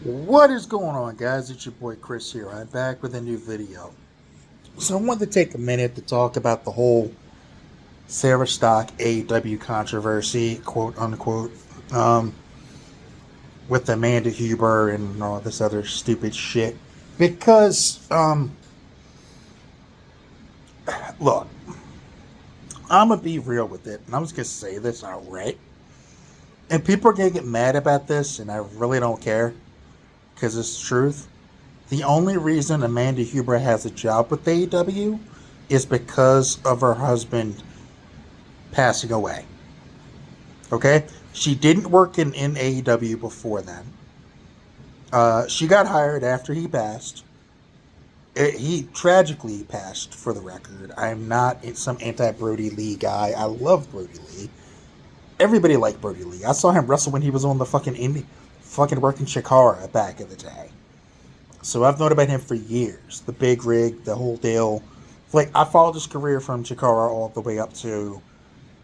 What is going on, guys? It's your boy Chris here. I'm back with a new video. So I wanted to take a minute to talk about the whole Sarah Stock AEW controversy, quote unquote, um, with Amanda Huber and all this other stupid shit. Because, look, I'm gonna be real with it, and I'm just gonna say this outright. And people are gonna get mad about this, and I really don't care because it's the truth. The only reason Amanda Huber has a job with AEW is because of her husband passing away. Okay? She didn't work in AEW before then. She got hired after he passed. He tragically passed, for the record. I'm not some anti Brody Lee guy. I love Brody Lee. Everybody liked Brody Lee. I saw him wrestle when he was on the fucking indie, fucking working Chikara back in the day. So I've known about him for years. The big rig, the whole deal. Like, I followed his career from Chikara all the way up to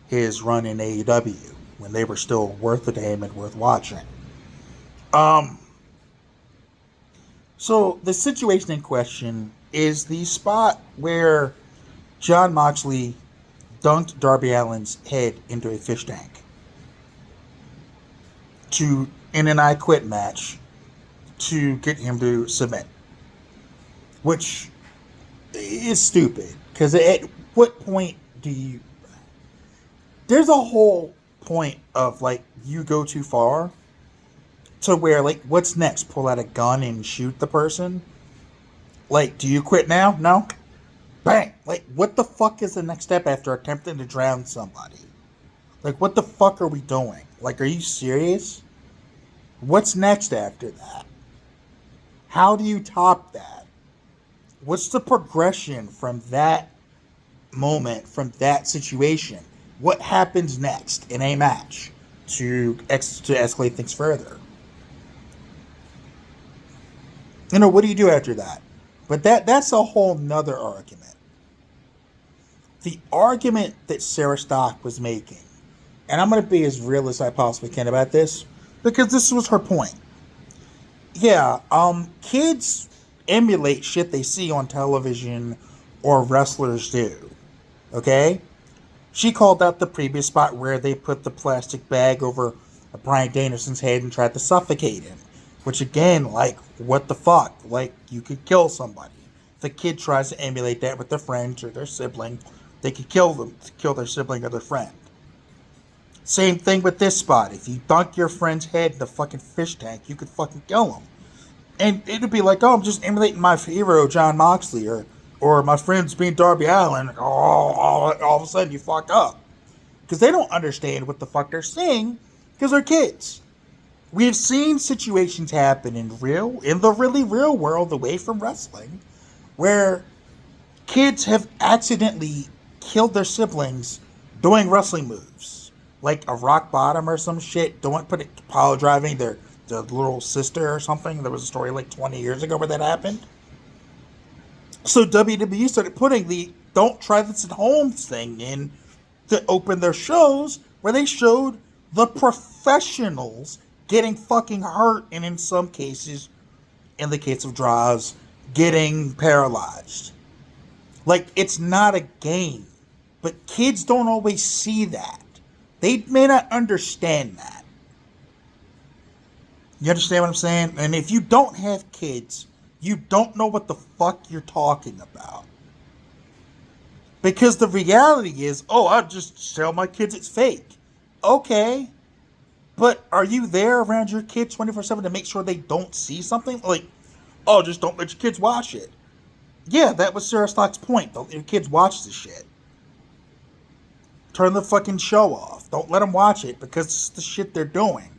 his run in AEW when they were still worth the name and worth watching. Um, so the situation in question is the spot where John Moxley dunked Darby Allin's head into a fish tank to in an I Quit match to get him to submit, which is stupid. Because at what point do you? There's a whole point of like you go too far to where like what's next? Pull out a gun and shoot the person? Like, do you quit now? No. Bang! Like, what the fuck is the next step after attempting to drown somebody? Like, what the fuck are we doing? Like, are you serious? What's next after that? How do you top that? What's the progression from that moment, from that situation? What happens next in a match to escalate things further? What do you do after that? But that's a whole nother argument. The argument that Sarah Stock was making, and I'm going to be as real as I possibly can about this, because this was her point. Yeah, kids emulate shit they see on television or wrestlers do. Okay? She called out the previous spot where they put the plastic bag over Bryan Danielson's head and tried to suffocate him. Which again, like, what the fuck? Like, you could kill somebody. If a kid tries to emulate that with their friends or their sibling, they could kill them, kill their sibling or their friend. Same thing with this spot. If you dunk your friend's head in the fucking fish tank, you could fucking kill him. And it'd be like, oh, I'm just emulating my hero, John Moxley, or my friend's being Darby Allin. Oh, all of a sudden you fuck up. Because they don't understand what the fuck they're saying, because they're kids. We've seen situations happen in the really real world, away from wrestling, where kids have accidentally killed their siblings doing wrestling moves, like a rock bottom or some shit. Don't put it pile driving their little sister or something. There was a story like 20 years ago where that happened. So WWE started putting the "don't try this at home" thing in to open their shows, where they showed the professionals getting fucking hurt, and in some cases, in the case of draws, getting paralyzed. Like, it's not a game. But kids don't always see that. They may not understand that. You understand what I'm saying? And if you don't have kids, you don't know what the fuck you're talking about. Because the reality is, oh, I just tell my kids it's fake. Okay. But are you there around your kid 24/7 to make sure they don't see something? Like, oh, just don't let your kids watch it. Yeah, that was Sarah Stock's point. Don't let your kids watch this shit. Turn the fucking show off. Don't let them watch it because it's the shit they're doing.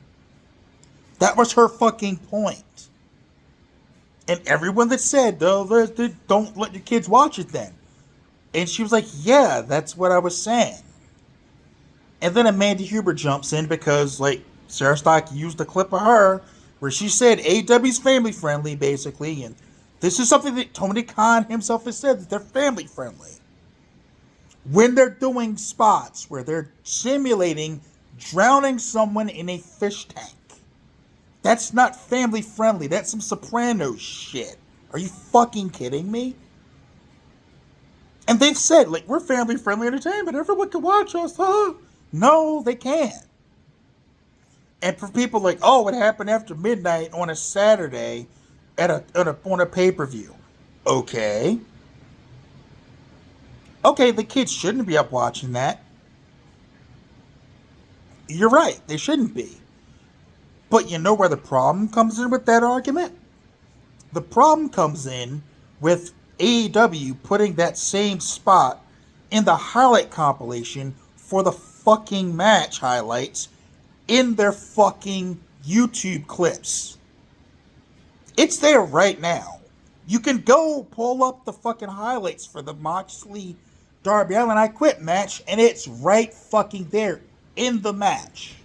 That was her fucking point. And everyone that said, oh, don't let your kids watch it then. And she was like, yeah, that's what I was saying. And then Amanda Huber jumps in because, like, Sarah Stock used a clip of her where she said AEW's family friendly, basically. And this is something that Tony Khan himself has said, that they're family friendly. When they're doing spots where they're simulating drowning someone in a fish tank, That's not family friendly. That's some Sopranos shit. Are you fucking kidding me? And they've said, like, we're family friendly entertainment. Everyone can watch us, huh? No, they can't. And for people like, oh, it happened after midnight on a Saturday on a pay-per-view. Okay. Okay, the kids shouldn't be up watching that. You're right, they shouldn't be. But you know where the problem comes in with that argument? The problem comes in with AEW putting that same spot in the highlight compilation for the fucking match highlights in their fucking YouTube clips. It's there right now. You can go pull up the fucking highlights for the Moxley Darby Allin I Quit match, and it's right fucking there in the match.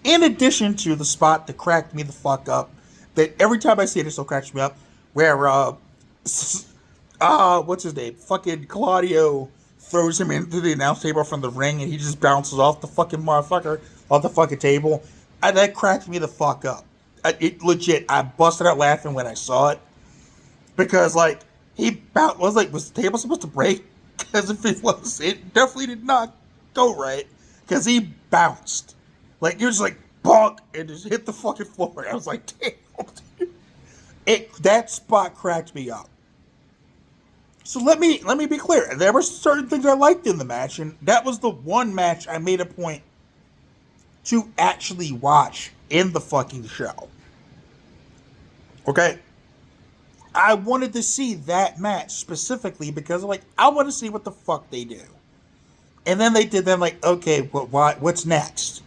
In addition to the spot that cracked me the fuck up, that every time I see it, it still cracks me up, where, what's his name? Fucking Claudio throws him into the announce table from the ring, and he just bounces off the fucking motherfucker, off the fucking table. And that cracked me the fuck up. It legit, I busted out laughing when I saw it. Because, like, was the table supposed to break? Because if it was, it definitely did not go right. Because he bounced. Like, you're just like, bonk, and just hit the fucking floor. I was like, damn. That spot cracked me up. So let me be clear. There were certain things I liked in the match, and that was the one match I made a point to actually watch in the fucking show. Okay? I wanted to see that match specifically because, like, I want to see what the fuck they do. And then they did that, like, okay, what's next?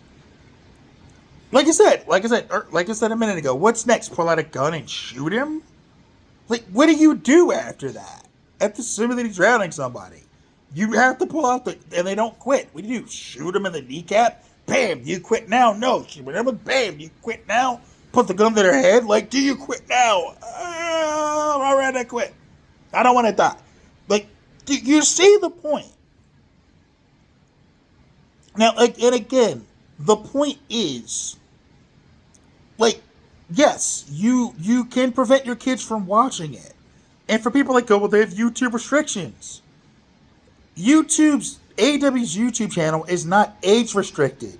Like I said a minute ago, what's next? Pull out a gun and shoot him? Like, what do you do after that? After assuming he's drowning somebody, you have to pull out and they don't quit. What do you do? Shoot him in the kneecap? Bam, you quit now? No. Remember, bam, you quit now? Put the gun to their head? Like, do you quit now? All right, I quit. I don't want to die. Like, you see the point? Now, and again, the point is, like, yes, you can prevent your kids from watching it. And for people like, oh, well, they have YouTube restrictions. AEW's YouTube channel is not age restricted.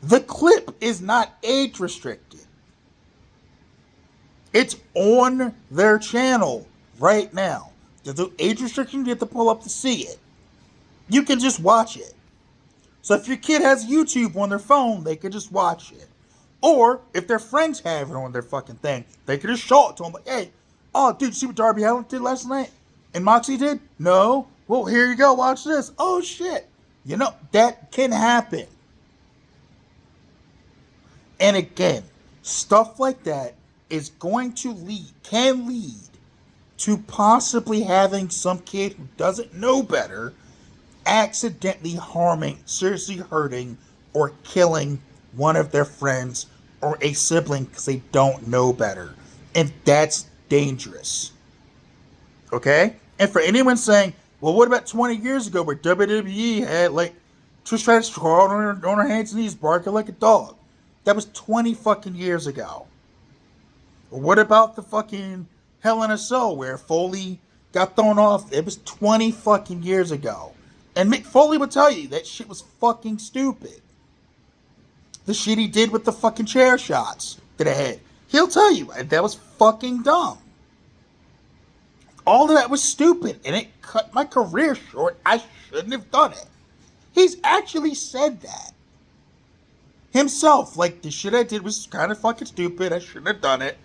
The clip is not age restricted. It's on their channel right now. There's no age restriction, you have to pull up to see it. You can just watch it. So if your kid has YouTube on their phone, they can just watch it. Or, if their friends have it on their fucking thing, they can just show it to them. Like, hey, oh, dude, you see what Darby Allin did last night? And Moxie did? No? Well, here you go, watch this. Oh, shit. You know, that can happen. And again, stuff like that is going to can lead to possibly having some kid who doesn't know better accidentally harming, seriously hurting, or killing one of their friends or a sibling because they don't know better. And that's dangerous. Okay? And for anyone saying, well, what about 20 years ago where WWE had, like, Trish Stratus crawling on her hands and knees barking like a dog? That was 20 fucking years ago. Or what about the fucking Hell in a Cell where Foley got thrown off? It was 20 fucking years ago. And Mick Foley would tell you that shit was fucking stupid. The shit he did with the fucking chair shots to the head. He'll tell you that was fucking dumb. All of that was stupid, and it cut my career short. I shouldn't have done it. He's actually said that himself. Like, the shit I did was kind of fucking stupid. I shouldn't have done it.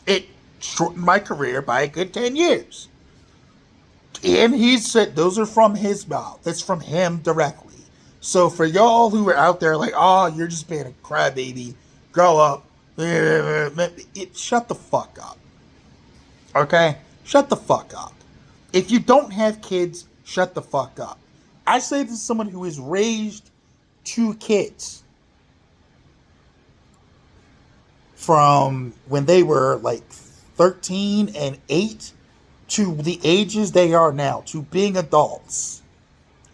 It shortened my career by a good 10 years. And he said those are from his mouth. That's from him directly. So for y'all who are out there like, oh, you're just being a crybaby, grow up. Shut the fuck up. Okay? Shut the fuck up. If you don't have kids, shut the fuck up. I say this as someone who has raised 2 kids. From when they were like 13 and 8 to the ages they are now, to being adults.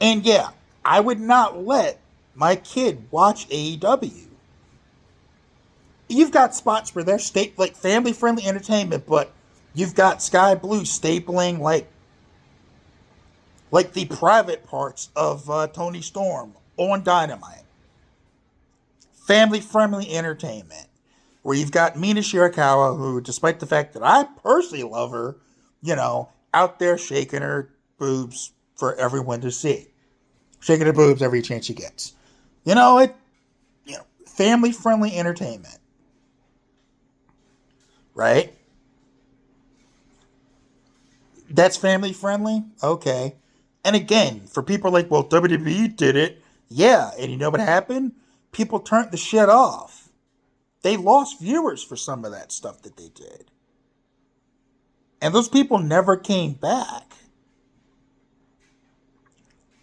And yeah, I would not let my kid watch AEW. you've got spots where they're like family friendly entertainment, but you've got Sky Blue stapling like the private parts of Tony Storm on Dynamite. Family friendly entertainment. Where you've got Mina Shirakawa, who, despite the fact that I personally love her, out there shaking her boobs for everyone to see. Shaking her boobs every chance she gets. Family friendly entertainment. Right? That's family friendly? Okay. And again, for people like, well, WWE did it. Yeah, and you know what happened? People turned the shit off. They lost viewers for some of that stuff that they did. And those people never came back.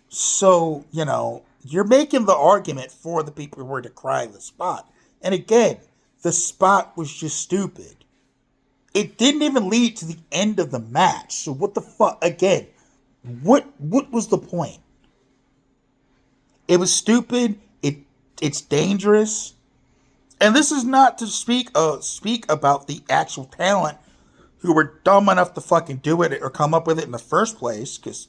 So, you're making the argument for the people who were decrying the spot. And again, the spot was just stupid. It didn't even lead to the end of the match. So what the fuck? Again, what was the point? It was stupid. It's dangerous. And this is not to speak about the actual talent who were dumb enough to fucking do it or come up with it in the first place, because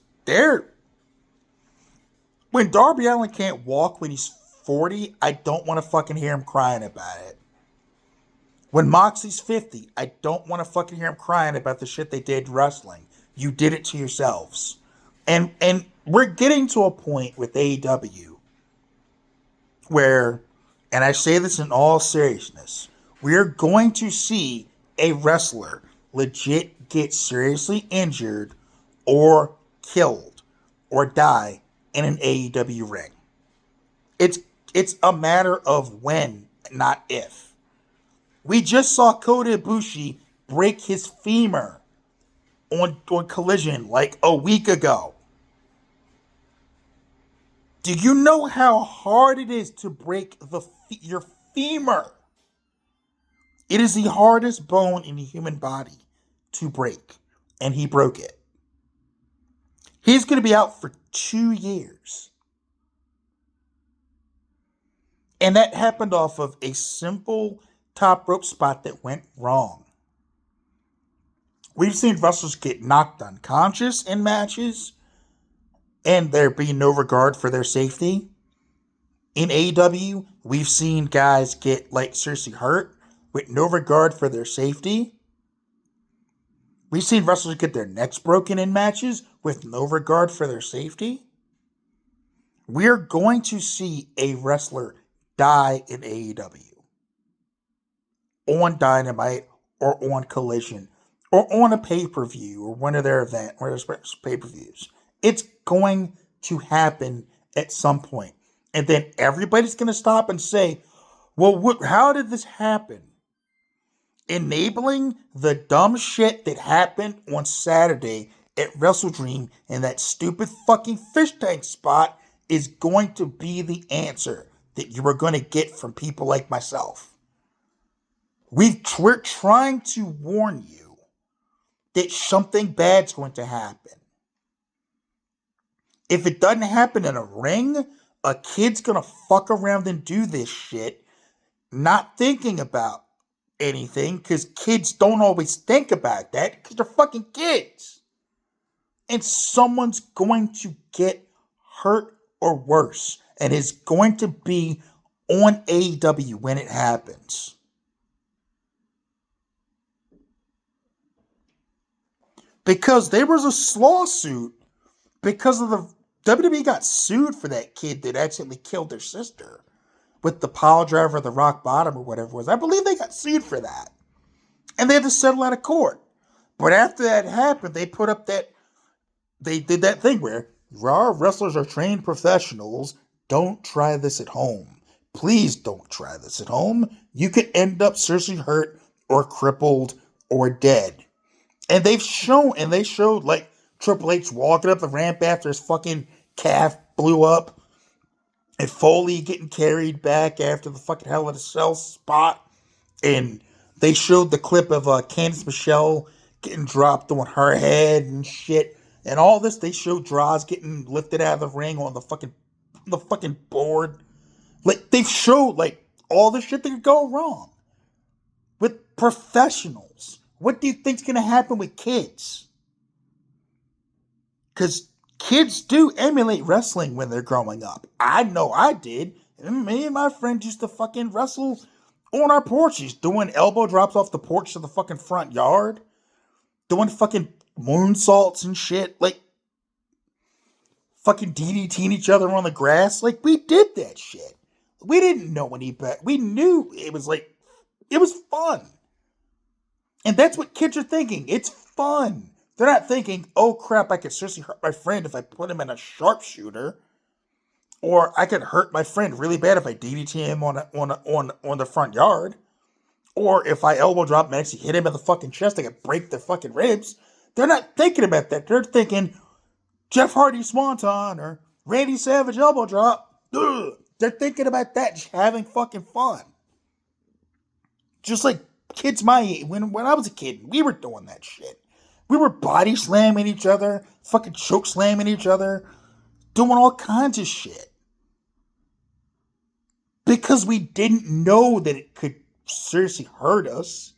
when Darby Allin can't walk when he's 40, I don't want to fucking hear him crying about it. When Moxley's 50, I don't want to fucking hear him crying about the shit they did wrestling. You did it to yourselves. And we're getting to a point with AEW where, and I say this in all seriousness, we're going to see a wrestler legit get seriously injured or killed or die in an AEW ring. It's a matter of when, not if. We just saw Kota Ibushi break his femur on Collision like a week ago. Do you know how hard it is to break your femur? It is the hardest bone in the human body to break, and he broke it. He's going to be out for 2 years. And that happened off of a simple top rope spot that went wrong. We've seen wrestlers get knocked unconscious in matches, and there be no regard for their safety. In AEW, we've seen guys get seriously hurt with no regard for their safety. We've seen wrestlers get their necks broken in matches with no regard for their safety. We're going to see a wrestler die in AEW. On Dynamite or on Collision or on a pay-per-view or one of their event or their pay-per-views. It's going to happen at some point. And then everybody's going to stop and say, well, how did this happen? Enabling the dumb shit that happened on Saturday at WrestleDream in that stupid fucking fish tank spot is going to be the answer that you are going to get from people like myself. We're trying to warn you that something bad's going to happen. If it doesn't happen in a ring, a kid's going to fuck around and do this shit, not thinking about anything, because kids don't always think about that, because they're fucking kids. And someone's going to get hurt or worse, and is going to be on AEW when it happens. Because there was a lawsuit because of the WWE got sued for that kid that accidentally killed their sister with the pile driver, the rock bottom, or whatever it was. I believe they got sued for that. And they had to settle out of court. But after that happened, they did that thing where our wrestlers are trained professionals. Don't try this at home. Please don't try this at home. You could end up seriously hurt or crippled or dead. And they showed Triple H walking up the ramp after his fucking calf blew up. And Foley getting carried back after the fucking Hell in a Cell spot. And they showed the clip of Candice Michelle getting dropped on her head and shit. And all this, they showed Droz getting lifted out of the ring on the fucking board. They've showed all the shit that could go wrong. with professionals. What do you think's going to happen with kids? Because kids do emulate wrestling when they're growing up. I know I did. Me and my friend used to fucking wrestle on our porches, doing elbow drops off the porch to the fucking front yard, doing fucking moonsaults and shit, like fucking DDTing each other on the grass. Like, we did that shit. We didn't know any better. We knew it was fun. And that's what kids are thinking. It's fun. They're not thinking, oh crap, I could seriously hurt my friend if I put him in a sharpshooter. Or I could hurt my friend really bad if I DDT him on the front yard. Or if I elbow drop and actually hit him in the fucking chest, I could break their fucking ribs. They're not thinking about that. They're thinking Jeff Hardy Swanton or Randy Savage elbow drop. Ugh. They're thinking about that, just having fucking fun. Just like kids my age, when I was a kid, we were doing that shit. We were body slamming each other, fucking choke slamming each other, doing all kinds of shit. Because we didn't know that it could seriously hurt us.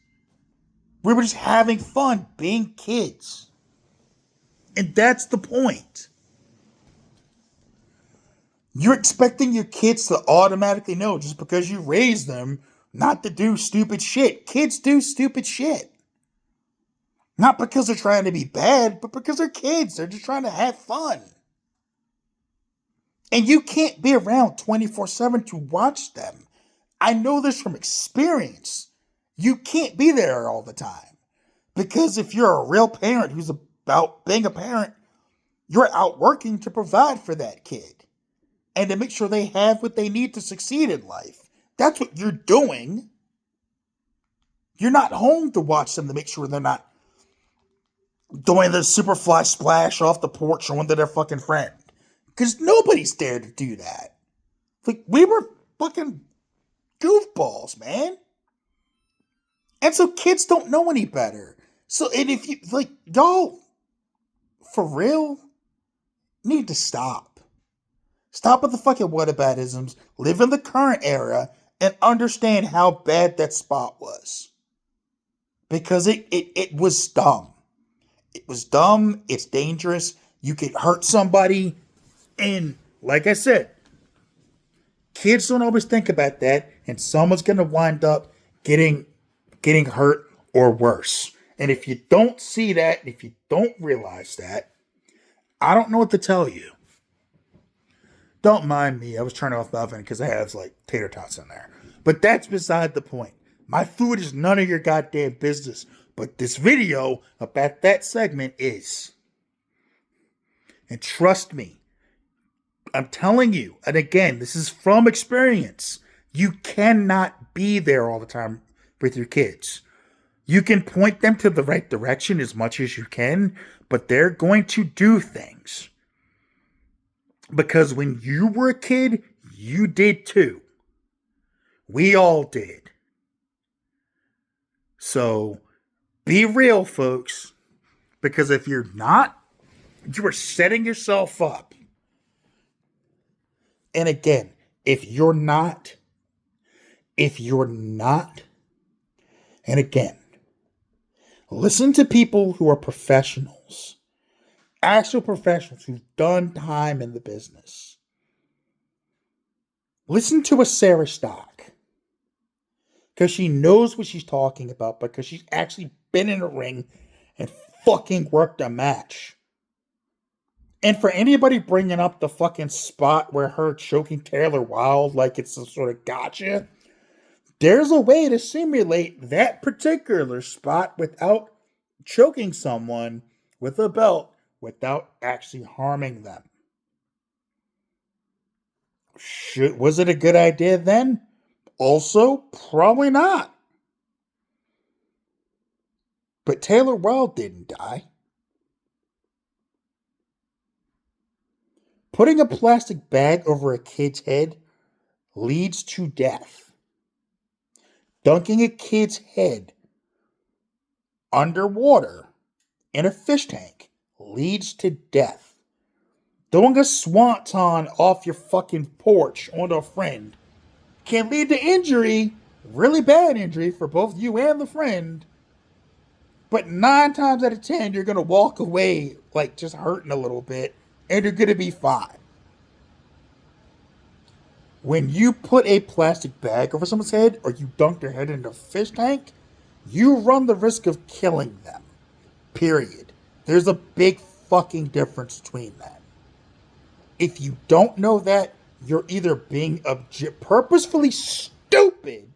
We were just having fun, being kids. And that's the point. You're expecting your kids to automatically know just because you raise them not to do stupid shit. Kids do stupid shit. Not because they're trying to be bad, but because they're kids. They're just trying to have fun. And you can't be around 24/7 to watch them. I know this from experience. You can't be there all the time. Because if you're a real parent who's about being a parent, you're out working to provide for that kid. And to make sure they have what they need to succeed in life. That's what you're doing. You're not home to watch them to make sure they're not doing the superfly splash off the porch onto their fucking friend. Because nobody's there to do that. Like, we were fucking goofballs, man. And so kids don't know any better. So, and if you, like, y'all, for real, need to stop. Stop with the fucking whataboutisms, live in the current era, and understand how bad that spot was. Because it was dumb. It was dumb, it's dangerous, you could hurt somebody, and like I said, kids don't always think about that, and someone's going to wind up getting hurt or worse. And if you don't see that, if you don't realize that, I don't know what to tell you. Don't mind me, I was turning off the oven because I have like tater tots in there. But that's beside the point. My food is none of your goddamn business. But this video about that segment is. And trust me, I'm telling you, and again, this is from experience, you cannot be there all the time with your kids. You can point them to the right direction as much as you can, but they're going to do things. Because when you were a kid, you did too. We all did. So, be real, folks. Because if you're not, you are setting yourself up. And again, if you're not, and again, listen to people who are professionals. Actual professionals who've done time in the business. Listen to a Sarah Stock. Because she knows what she's talking about. Because she's actually been in a ring and fucking worked a match. And for anybody bringing up the fucking spot where her choking Taylor Wilde like it's some sort of gotcha, there's a way to simulate that particular spot without choking someone with a belt without actually harming them. Was it a good idea then? Also, probably not. But Taylor Wilde didn't die. Putting a plastic bag over a kid's head leads to death. Dunking a kid's head underwater in a fish tank leads to death. Throwing a swanton off your fucking porch onto a friend can lead to injury really bad injury for both you and the friend, but 9 times out of 10, you're going to walk away like just hurting a little bit and you're going to be fine. When you put a plastic bag over someone's head or you dunk their head in a fish tank, you run the risk of killing them. Period. There's a big fucking difference between that. If you don't know that, you're either being purposefully stupid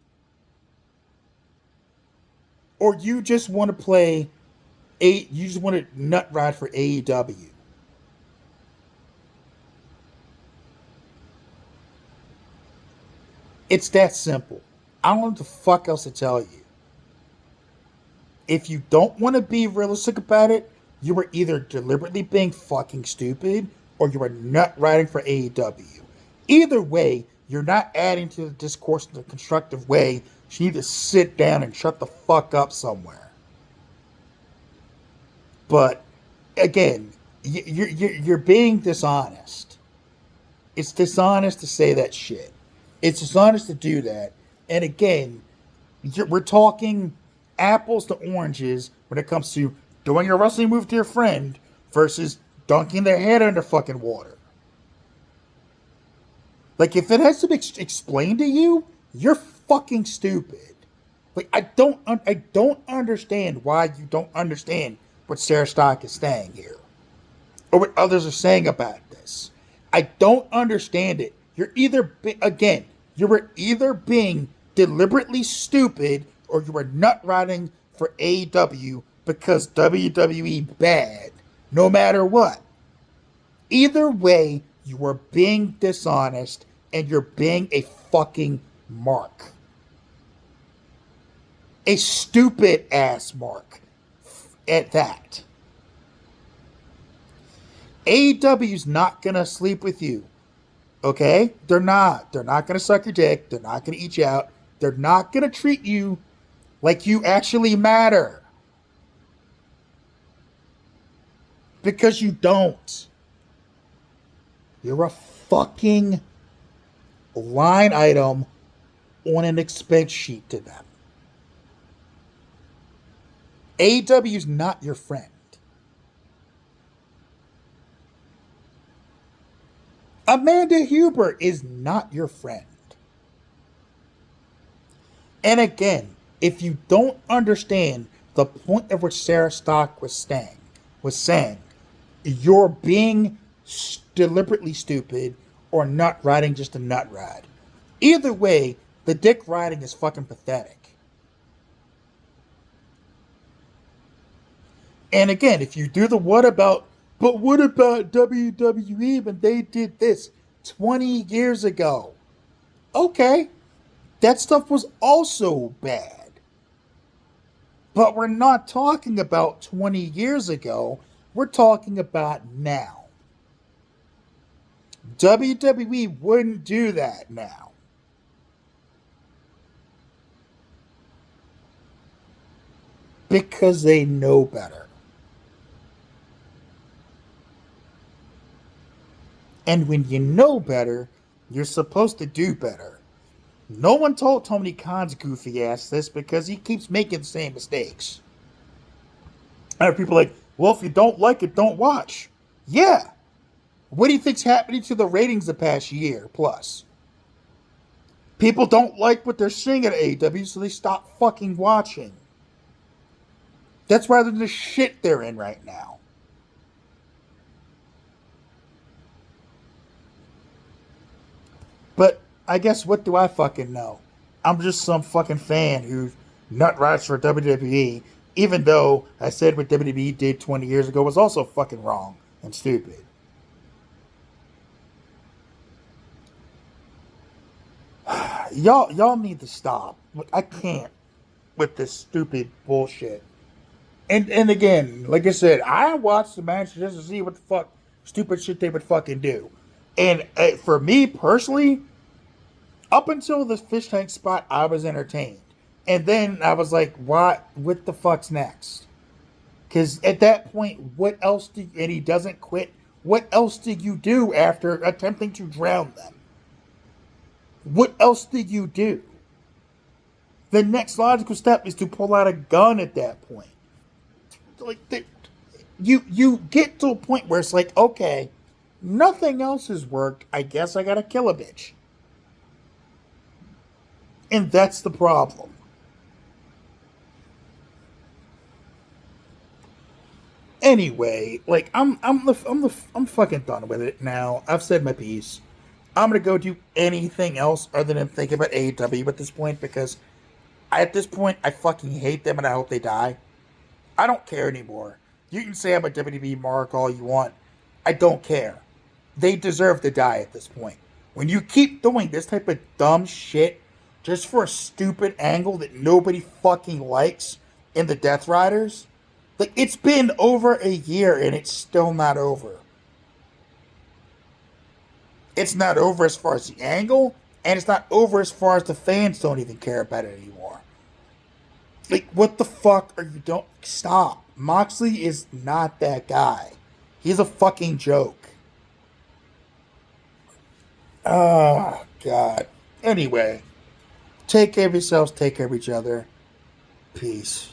or you just want to you just want to nut ride for AEW. It's that simple. I don't know what the fuck else to tell you. If you don't want to be realistic about it, you are either deliberately being fucking stupid or you are nut riding for AEW. Either way, you're not adding to the discourse in a constructive way. You need to sit down and shut the fuck up somewhere. But again, you're being dishonest. It's dishonest to say that shit. It's dishonest to do that. And again, we're talking apples to oranges when it comes to doing a wrestling move to your friend versus dunking their head under fucking water. Like, if it has to be explained to you, you're fucking stupid. Like, I don't understand why you don't understand what Sarah Stock is saying here. Or what others are saying about this. I don't understand it. You were either being deliberately stupid or you were nut riding for AEW because WWE bad, no matter what. Either way, you are being dishonest and you're being a fucking mark. A stupid ass mark at that. AEW's not gonna sleep with you. Okay? They're not. They're not gonna suck your dick. They're not gonna eat you out. They're not gonna treat you like you actually matter. Because you don't. You're a fucking line item on an expense sheet to them. AEW's not your friend. Amanda Huber is not your friend. And again, if you don't understand the point of which Sarah Stock was saying, you're being deliberately stupid or nut riding just a nut ride. Either way, the dick riding is fucking pathetic. And again, if you do the what about WWE when they did this 20 years ago? Okay, that stuff was also bad. But we're not talking about 20 years ago. We're talking about now. WWE wouldn't do that now. Because they know better. And when you know better, you're supposed to do better. No one told Tony Khan's goofy ass this because he keeps making the same mistakes. And people are like, well, if you don't like it, don't watch. Yeah. What do you think's happening to the ratings the past year plus? People don't like what they're seeing at AEW, so they stop fucking watching. That's rather than the shit they're in right now. But I guess what do I fucking know? I'm just some fucking fan who nut rides for WWE, even though I said what WWE did 20 years ago was also fucking wrong and stupid. Y'all need to stop. I can't with this stupid bullshit. And again, like I said, I watched the match just to see what the fuck stupid shit they would fucking do. And for me personally, up until the fish tank spot, I was entertained. And then I was like, what the fuck's next? Because at that point, and he doesn't quit, what else did you do after attempting to drown them? What else did you do? The next logical step is to pull out a gun at that point. Like, you get to a point where it's like, okay, nothing else has worked. I guess I gotta kill a bitch. And that's the problem. Anyway, like I'm fucking done with it now. I've said my piece. I'm gonna go do anything else other than think about AEW at this point because at this point I fucking hate them and I hope they die. I don't care anymore. You can say I'm a WWE mark all you want. I don't care. They deserve to die at this point. When you keep doing this type of dumb shit just for a stupid angle that nobody fucking likes in the Death Riders, like, it's been over a year and it's still not over. It's not over as far as the angle, and it's not over as far as the fans don't even care about it anymore. Like, what the fuck are you doing? Stop. Moxley is not that guy. He's a fucking joke. Oh, God. Anyway, take care of yourselves, take care of each other. Peace.